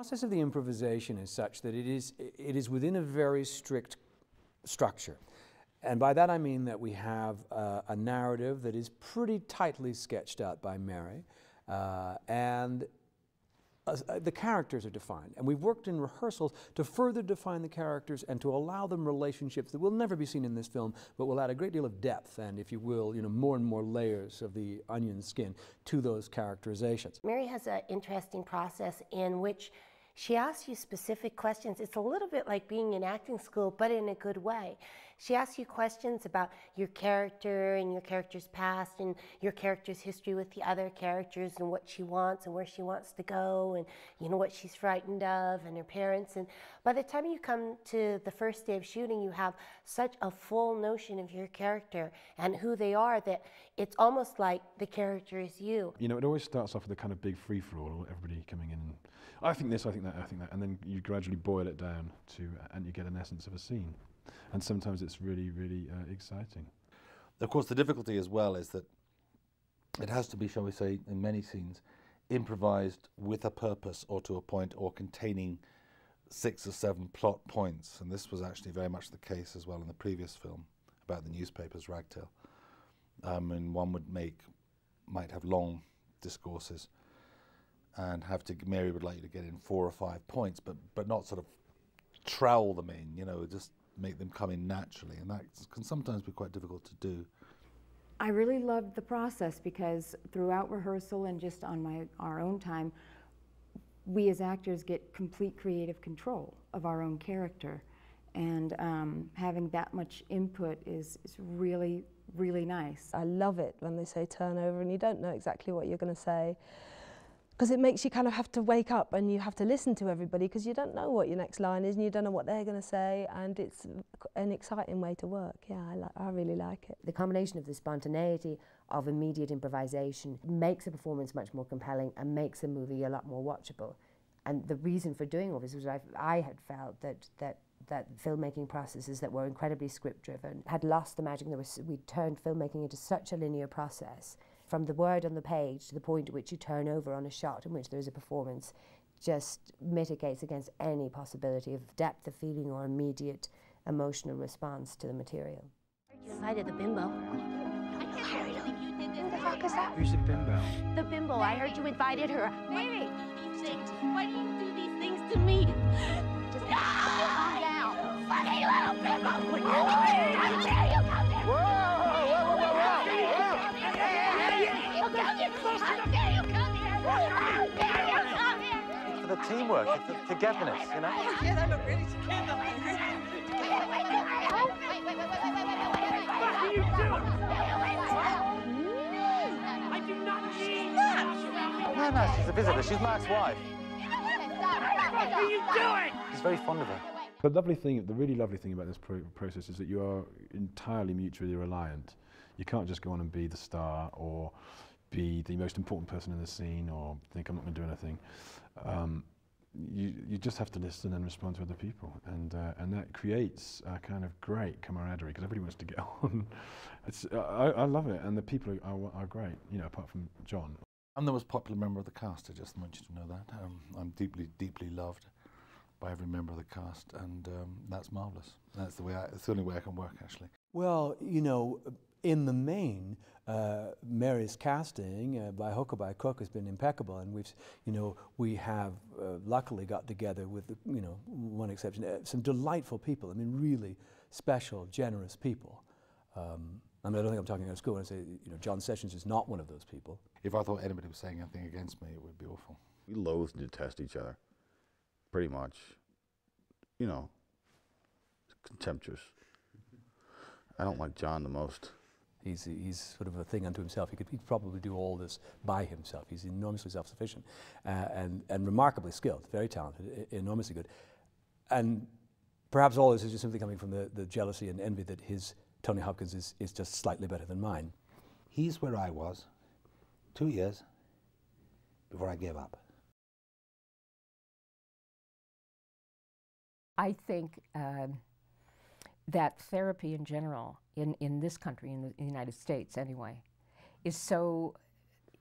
The process of the improvisation is such that it is within a very strict structure. And by that I mean that we have a narrative that is pretty tightly sketched out by Mary, and the characters are defined. And we've worked in rehearsals to further define the characters and to allow them relationships that will never be seen in this film, but will add a great deal of depth and, if you will, more and more layers of the onion skin to those characterizations. Mary has an interesting process in which she asks you specific questions. It's a little bit like being in acting school, but in a good way. She asks you questions about your character and your character's past and your character's history with the other characters and what she wants and where she wants to go and what she's frightened of and her parents. And by the time you come to the first day of shooting, you have such a full notion of your character and who they are that it's almost like the character is you. It always starts off with a kind of big free-for-all, everybody coming in and I think this, I think that, I think that, and then you gradually boil it down and you get an essence of a scene. And sometimes it's really, really exciting. Of course, the difficulty as well is that it has to be, shall we say, in many scenes, improvised with a purpose or to a point or containing 6 or 7 plot points. And this was actually very much the case as well in the previous film about the newspaper's ragtail. And one might have long discourses and Mary would like you to get in 4 or 5 points, but not sort of trowel them in, just make them come in naturally, and that can sometimes be quite difficult to do. I really loved the process because throughout rehearsal and just on our own time, we as actors get complete creative control of our own character, and having that much input is really, really nice. I love it when they say turnover and you don't know exactly what you're going to say, because it makes you kind of have to wake up and you have to listen to everybody because you don't know what your next line is and you don't know what they're going to say, and it's an exciting way to work. Yeah, I really like it. The combination of the spontaneity of immediate improvisation makes a performance much more compelling and makes a movie a lot more watchable. And the reason for doing all this was I had felt that filmmaking processes that were incredibly script-driven had lost the magic. We'd turned filmmaking into such a linear process. From the word on the page to the point at which you turn over on a shot in which there is a performance just mitigates against any possibility of depth of feeling or immediate emotional response to the material. You invited the bimbo. Who the fuck is that? Who's the bimbo? The bimbo. I heard you invited her. Baby! Why do you do these things to me? Just calm down. Funny little bimbo! How dare you come here! Whoa! For the teamwork, for the togetherness, Yeah, that looked really together. What are you doing? I do not need that. No, she's a visitor. She's Mark's wife. What are you doing? He's very fond of her. The really lovely thing about this process is that you are entirely mutually reliant. You can't just go on and be the star or be the most important person in the scene or think I'm not going to do anything. You just have to listen and respond to other people, and that creates a kind of great camaraderie because everybody wants to get on. I love it, and the people are great, apart from John. I'm the most popular member of the cast, I just want you to know that. I'm deeply, deeply loved by every member of the cast, and that's marvellous. It's the only way I can work, actually. Well, in the main, Mary's casting, by hook or by crook, has been impeccable, and we have luckily got together with, one exception, some delightful people. I mean, really special, generous people. I don't think I'm talking out of school when I say, John Sessions is not one of those people. If I thought anybody was saying anything against me, it would be awful. We loathe and detest each other, pretty much. Contemptuous. I don't like John the most. He's sort of a thing unto himself. He could probably do all this by himself. He's enormously self-sufficient and remarkably skilled, very talented, enormously good. And perhaps all this is just simply coming from the jealousy and envy that his Tony Hopkins is just slightly better than mine. He's where I was 2 years before I gave up. I think that therapy in general, in this country, in the United States anyway, is so,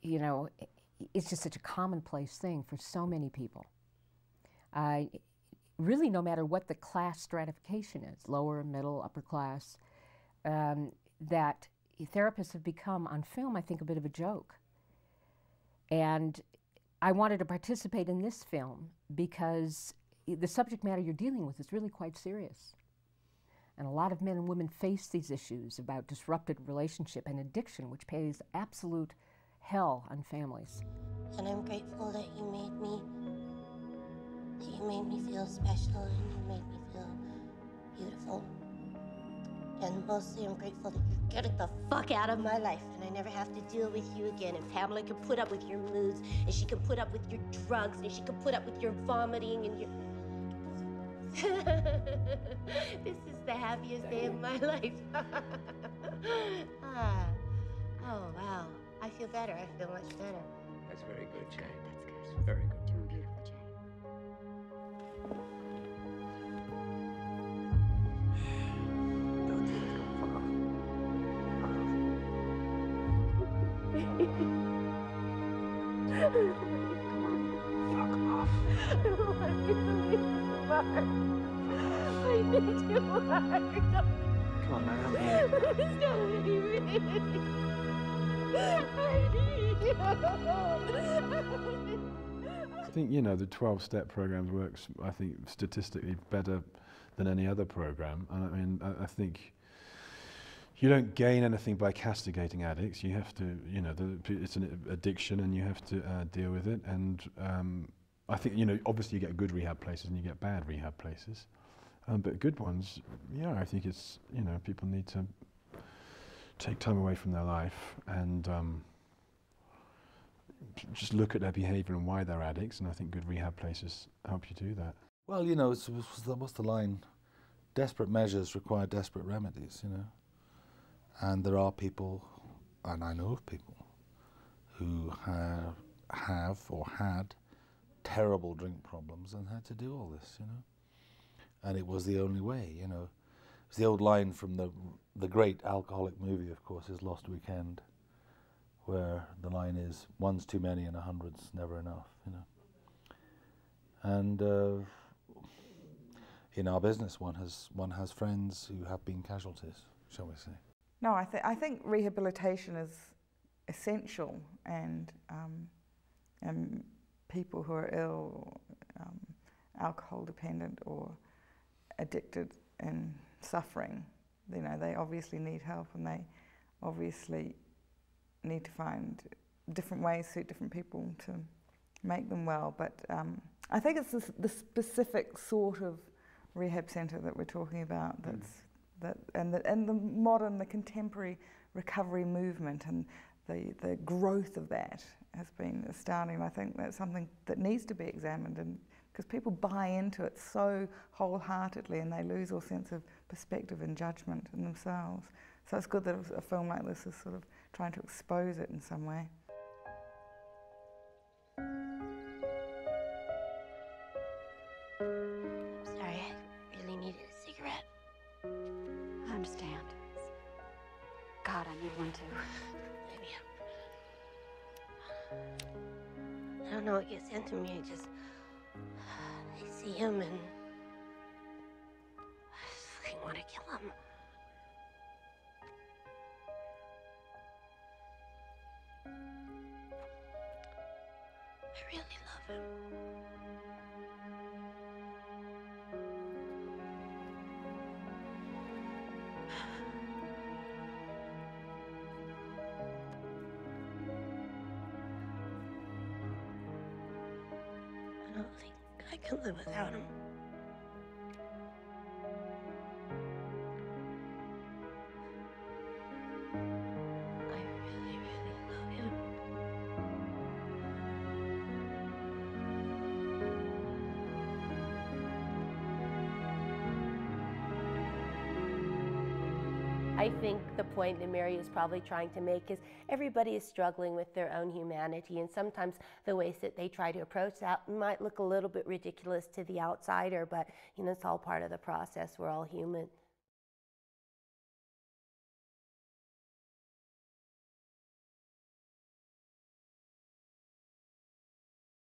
it's just such a commonplace thing for so many people. Really, no matter what the class stratification is, lower, middle, upper class, that therapists have become, on film, I think, a bit of a joke. And I wanted to participate in this film because the subject matter you're dealing with is really quite serious. And a lot of men and women face these issues about disrupted relationship and addiction, which pays absolute hell on families. And I'm grateful that you made me feel special, and you made me feel beautiful. And mostly I'm grateful that you're getting the fuck out of my life and I never have to deal with you again. And Pamela can put up with your moods, and she can put up with your drugs, and she can put up with your vomiting and your... This is the happiest day of my life. Oh, wow. I feel better. I feel much better. That's very good, Jay. That's good. Very good. Doing beautiful, Jay. Fuck off. I don't want you to leave me apart. I need you hard. Come on, man, I'm here. Please don't leave me. I need you. I think, you know, the 12-step programs works, I think, statistically better than any other program. And I mean, I think you don't gain anything by castigating addicts. You have to, you know, it's an addiction and you have to deal with it. And I think, you know, obviously you get good rehab places and you get bad rehab places. But good ones, yeah, I think it's, you know, people need to take time away from their life and just look at their behaviour and why they're addicts, and I think good rehab places help you do that. Well, you know, what's the line? Desperate measures require desperate remedies, you know. And there are people, and I know of people, who have or had terrible drink problems and had to do all this, you know. And it was the only way, you know. It's the old line from the great alcoholic movie, of course, is Lost Weekend, where the line is, one's too many and 100's never enough, you know. And in our business, one has friends who have been casualties, shall we say. No, I think rehabilitation is essential, and people who are ill, alcohol dependent or addicted and suffering, you know, they obviously need help, and they obviously need to find different ways to suit different people to make them well. But I think it's the specific sort of rehab centre that we're talking about and the modern, the contemporary recovery movement and the growth of that has been astounding. I think that's something that needs to be examined, and because people buy into it so wholeheartedly and they lose all sense of perspective and judgment in themselves. So it's good that a film like this is sort of trying to expose it in some way. I'm sorry, I really needed a cigarette. I understand. God, I need one too. Maybe. I don't know what gets into me. I see him and I just want to kill him. I really love him. I don't think I can live without him. I really, really love him. I think the point that Mary is probably trying to make is everybody is struggling with their own humanity, and sometimes the ways that they try to approach that might look a little bit ridiculous to the outsider, but you know, it's all part of the process. We're all human.